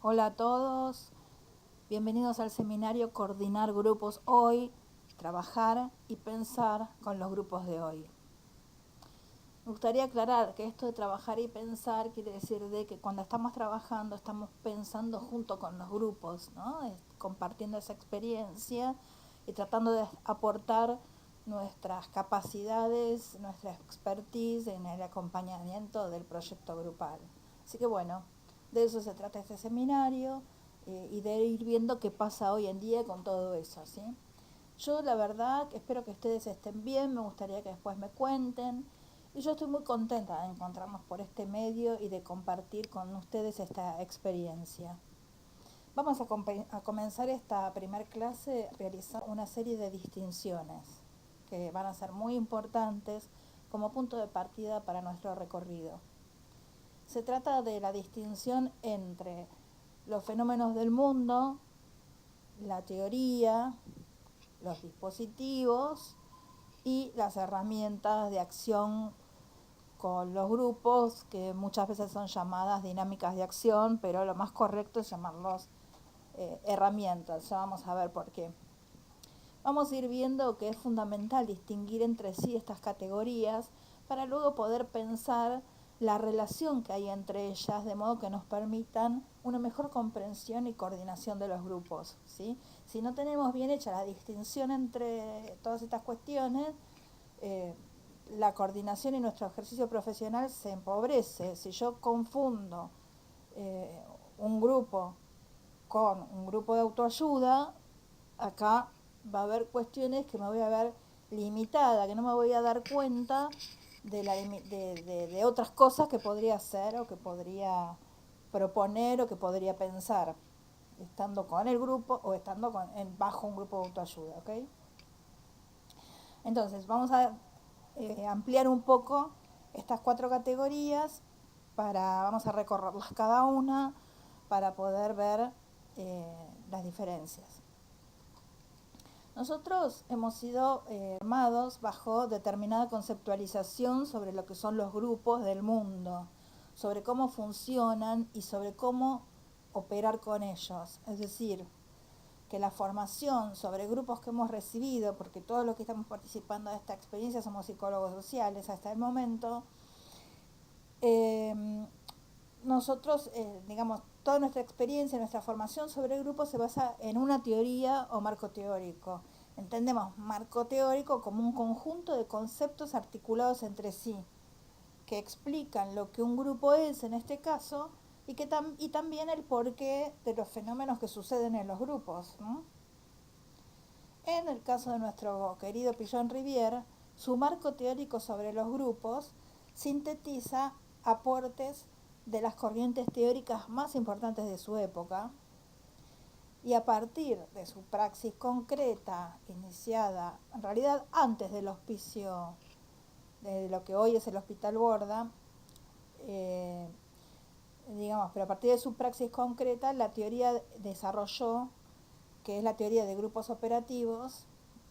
Hola a todos, bienvenidos al seminario Coordinar Grupos Hoy, trabajar y pensar con los grupos de hoy. Me gustaría aclarar que esto de trabajar y pensar quiere decir de que cuando estamos trabajando estamos pensando junto con los grupos, ¿no? Compartiendo esa experiencia y tratando de aportar nuestras capacidades, nuestra expertise en el acompañamiento del proyecto grupal. Así que bueno, de eso se trata este seminario y de ir viendo qué pasa hoy en día con todo eso, ¿sí? Yo la verdad espero que ustedes estén bien, me gustaría que después me cuenten. Y yo estoy muy contenta de encontrarnos por este medio y de compartir con ustedes esta experiencia. Vamos a comenzar esta primer clase realizando una serie de distinciones que van a ser muy importantes como punto de partida para nuestro recorrido. Se trata de la distinción entre los fenómenos del mundo, la teoría, los dispositivos y las herramientas de acción con los grupos, que muchas veces son llamadas dinámicas de acción, pero lo más correcto es llamarlos herramientas. Ya vamos a ver por qué. Vamos a ir viendo que es fundamental distinguir entre sí estas categorías para luego poder pensar la relación que hay entre ellas, de modo que nos permitan una mejor comprensión y coordinación de los grupos, ¿sí? Si no tenemos bien hecha la distinción entre todas estas cuestiones, la coordinación y nuestro ejercicio profesional se empobrece. Si yo confundo eh, un grupo con un grupo de autoayuda, acá va a haber cuestiones que me voy a ver limitada, que no me voy a dar cuenta de otras cosas que podría hacer o que podría proponer o que podría pensar, estando con el grupo o estando bajo un grupo de autoayuda, ¿ok? Entonces, vamos a ampliar un poco estas 4 categorías, vamos a recorrerlas cada una para poder ver las diferencias. Nosotros hemos sido formados bajo determinada conceptualización sobre lo que son los grupos del mundo, sobre cómo funcionan y sobre cómo operar con ellos. Es decir, que la formación sobre grupos que hemos recibido, porque todos los que estamos participando de esta experiencia somos psicólogos sociales hasta el momento, nosotros, digamos, toda nuestra experiencia, nuestra formación sobre grupos se basa en una teoría o marco teórico. Entendemos marco teórico como un conjunto de conceptos articulados entre sí, que explican lo que un grupo es en este caso y también el porqué de los fenómenos que suceden en los grupos, ¿no? En el caso de nuestro querido Pillon Rivière, su marco teórico sobre los grupos sintetiza aportes de las corrientes teóricas más importantes de su época, y a partir de su praxis concreta, iniciada en realidad antes del hospicio de lo que hoy es el Hospital Borda, pero a partir de su praxis concreta, la teoría desarrolló, que es la teoría de grupos operativos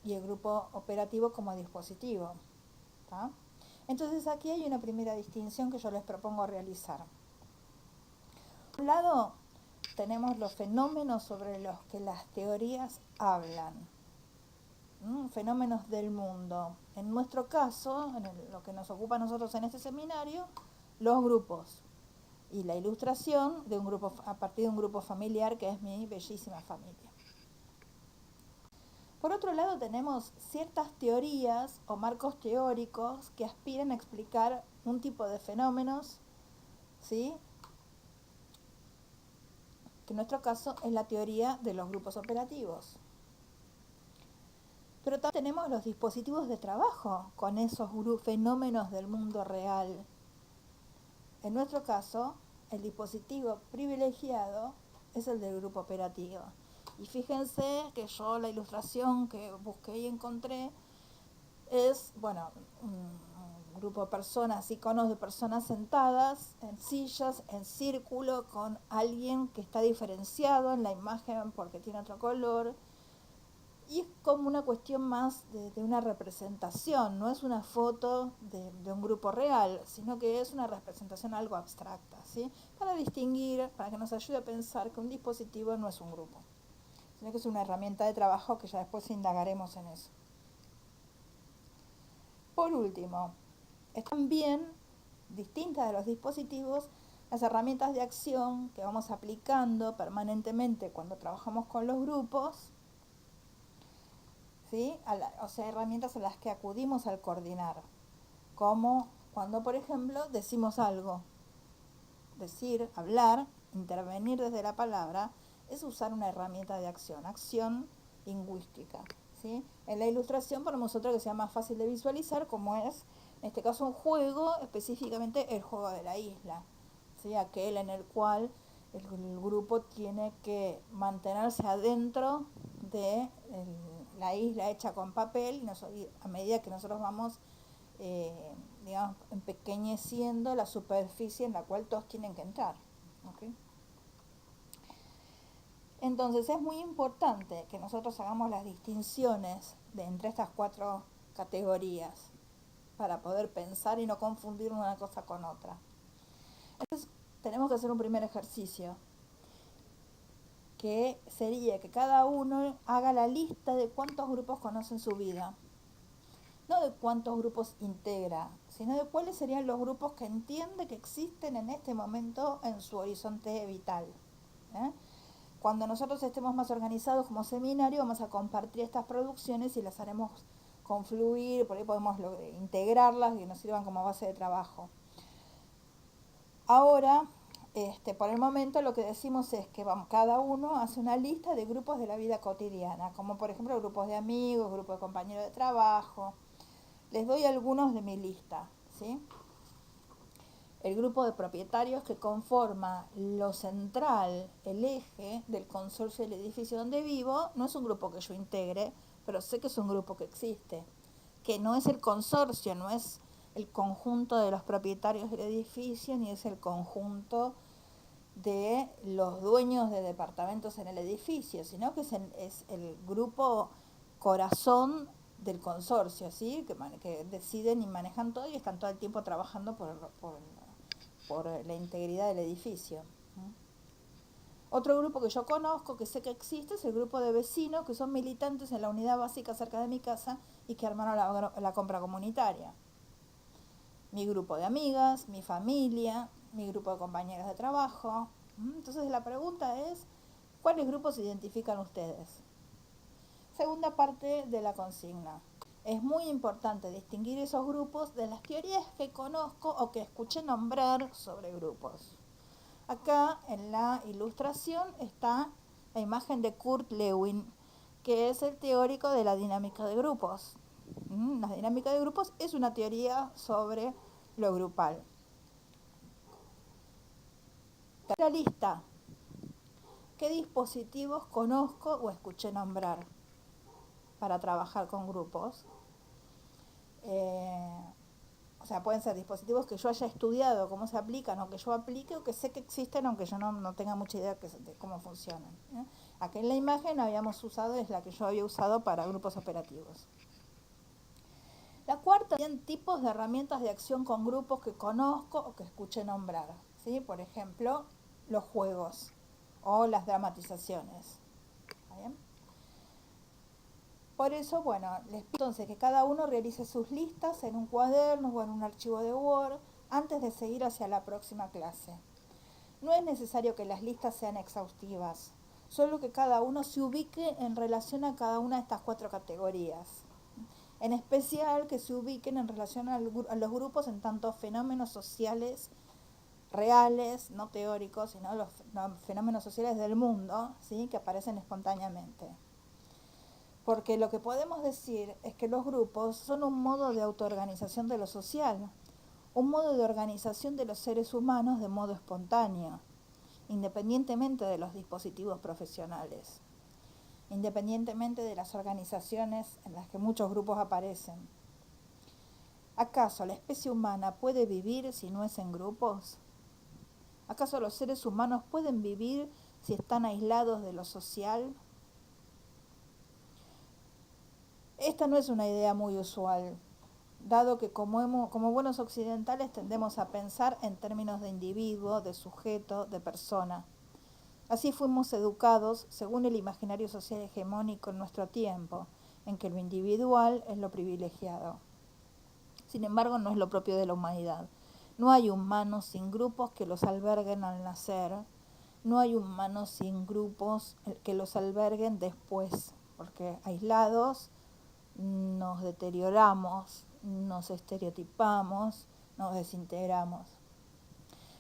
y el grupo operativo como dispositivo, ¿tá? Entonces aquí hay una primera distinción que yo les propongo realizar. Por un lado, tenemos los fenómenos sobre los que las teorías hablan, fenómenos del mundo. En nuestro caso, lo que nos ocupa a nosotros en este seminario, los grupos y la ilustración de un grupo a partir de un grupo familiar que es mi bellísima familia. Por otro lado, tenemos ciertas teorías o marcos teóricos que aspiran a explicar un tipo de fenómenos, ¿sí?, que en nuestro caso es la teoría de los grupos operativos. Pero también tenemos los dispositivos de trabajo con esos fenómenos del mundo real. En nuestro caso, el dispositivo privilegiado es el del grupo operativo. Y fíjense que yo la ilustración que busqué y encontré es, un grupo de personas, iconos de personas sentadas en sillas, en círculo, con alguien que está diferenciado en la imagen porque tiene otro color, Y es como una cuestión más de una representación, no es una foto de un grupo real, sino que es una representación algo abstracta, ¿sí? Para distinguir, para que nos ayude a pensar que un dispositivo no es un grupo, sino que es una herramienta de trabajo que ya después indagaremos en eso. Por último, están bien distintas de los dispositivos las herramientas de acción que vamos aplicando permanentemente cuando trabajamos con los grupos, ¿sí? O sea, herramientas a las que acudimos al coordinar, como cuando, por ejemplo, decimos algo. Decir, hablar, intervenir desde la palabra, es usar una herramienta de acción, acción lingüística, ¿sí? En la ilustración ponemos otra que sea más fácil de visualizar, como es, en este caso, un juego, específicamente el juego de la isla, ¿sí? Aquel en el cual el grupo tiene que mantenerse adentro de la isla hecha con papel, y a medida que nosotros vamos digamos, empequeñeciendo la superficie en la cual todos tienen que entrar. ¿Okay? Entonces es muy importante que nosotros hagamos las distinciones entre estas 4 categorías para poder pensar y no confundir una cosa con otra. Entonces tenemos que hacer un primer ejercicio, que sería que cada uno haga la lista de cuántos grupos conoce en su vida. No de cuántos grupos integra, sino de cuáles serían los grupos que entiende que existen en este momento en su horizonte vital. ¿Eh? Cuando nosotros estemos más organizados como seminario, vamos a compartir estas producciones y las haremos confluir, por ahí podemos integrarlas y que nos sirvan como base de trabajo. Ahora, por el momento lo que decimos es que cada uno hace una lista de grupos de la vida cotidiana, como por ejemplo grupos de amigos, grupos de compañeros de trabajo. Les doy algunos de mi lista, ¿sí? El grupo de propietarios que conforma lo central, el eje del consorcio del edificio donde vivo, no es un grupo que yo integre, pero sé que es un grupo que existe, que no es el consorcio, no es el conjunto de los propietarios del edificio, ni es el conjunto de los dueños de departamentos en el edificio, sino que es el grupo corazón del consorcio, ¿sí? Que deciden y manejan todo y están todo el tiempo trabajando por la integridad del edificio. Otro grupo que yo conozco, que sé que existe, es el grupo de vecinos que son militantes en la unidad básica cerca de mi casa y que armaron la compra comunitaria. Mi grupo de amigas, mi familia, mi grupo de compañeros de trabajo. Entonces la pregunta es, ¿cuáles grupos identifican ustedes? Segunda parte de la consigna. Es muy importante distinguir esos grupos de las teorías que conozco o que escuché nombrar sobre grupos. Acá en la ilustración está la imagen de Kurt Lewin, que es el teórico de la dinámica de grupos. La dinámica de grupos es una teoría sobre lo grupal. La lista. ¿Qué dispositivos conozco o escuché nombrar para trabajar con grupos? O sea, pueden ser dispositivos que yo haya estudiado cómo se aplican o que yo aplique o que sé que existen aunque yo no tenga mucha idea de cómo funcionan. Aquí en la imagen habíamos usado, es la que yo había usado para grupos operativos. La cuarta, bien, tipos de herramientas de acción con grupos que conozco o que escuché nombrar. ¿Sí? Por ejemplo, los juegos o las dramatizaciones. ¿Está bien? Por eso, bueno, les pido entonces que cada uno realice sus listas en un cuaderno o en un archivo de Word antes de seguir hacia la próxima clase. No es necesario que las listas sean exhaustivas, solo que cada uno se ubique en relación a cada una de estas 4 categorías. En especial que se ubiquen en relación a los grupos en tanto fenómenos sociales reales, no teóricos, sino los fenómenos sociales del mundo, ¿sí? Que aparecen espontáneamente. Porque lo que podemos decir es que los grupos son un modo de autoorganización de lo social, un modo de organización de los seres humanos de modo espontáneo, independientemente de los dispositivos profesionales, independientemente de las organizaciones en las que muchos grupos aparecen. ¿Acaso la especie humana puede vivir si no es en grupos? ¿Acaso los seres humanos pueden vivir si están aislados de lo social? Esta no es una idea muy usual, dado que como buenos occidentales tendemos a pensar en términos de individuo, de sujeto, de persona. Así fuimos educados según el imaginario social hegemónico en nuestro tiempo, en que lo individual es lo privilegiado. Sin embargo, no es lo propio de la humanidad. No hay humanos sin grupos que los alberguen al nacer, no hay humanos sin grupos que los alberguen después, porque aislados nos deterioramos, nos estereotipamos, nos desintegramos.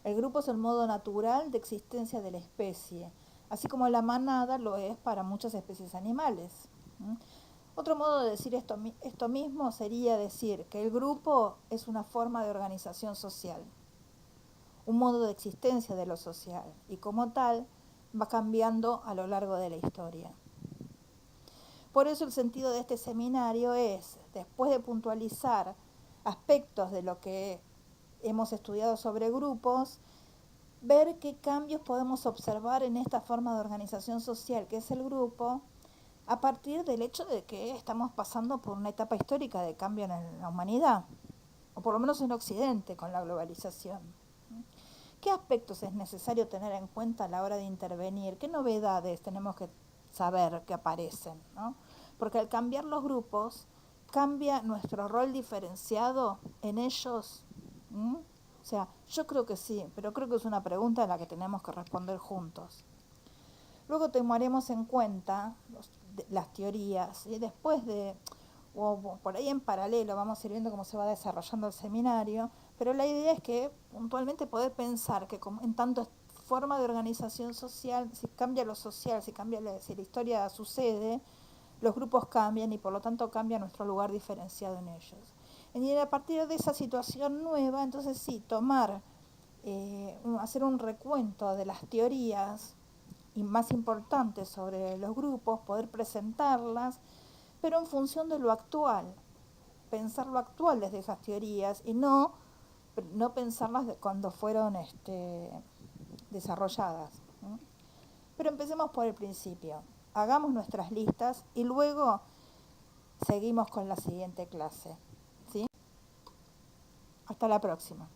El grupo es el modo natural de existencia de la especie, así como la manada lo es para muchas especies animales. Otro modo de decir esto mismo sería decir que el grupo es una forma de organización social, un modo de existencia de lo social, y como tal va cambiando a lo largo de la historia. Por eso el sentido de este seminario es, después de puntualizar aspectos de lo que hemos estudiado sobre grupos, ver qué cambios podemos observar en esta forma de organización social que es el grupo, a partir del hecho de que estamos pasando por una etapa histórica de cambio en la humanidad, o por lo menos en Occidente con la globalización. ¿Qué aspectos es necesario tener en cuenta a la hora de intervenir? ¿Qué novedades tenemos que saber que aparecen, ¿no? Porque al cambiar los grupos, cambia nuestro rol diferenciado en ellos. O sea, yo creo que sí, pero creo que es una pregunta a la que tenemos que responder juntos. Luego tomaremos en cuenta las teorías y después o por ahí en paralelo vamos a ir viendo cómo se va desarrollando el seminario, pero la idea es que puntualmente poder pensar que en tanto forma de organización social, si cambia lo social, si la historia sucede, los grupos cambian y por lo tanto cambia nuestro lugar diferenciado en ellos. Y a partir de esa situación nueva, entonces sí, hacer un recuento de las teorías y más importantes sobre los grupos, poder presentarlas, pero en función de lo actual, pensar lo actual desde esas teorías y no pensarlas de cuando fueron desarrolladas. Pero empecemos por el principio, hagamos nuestras listas y luego seguimos con la siguiente clase. ¿Sí? Hasta la próxima.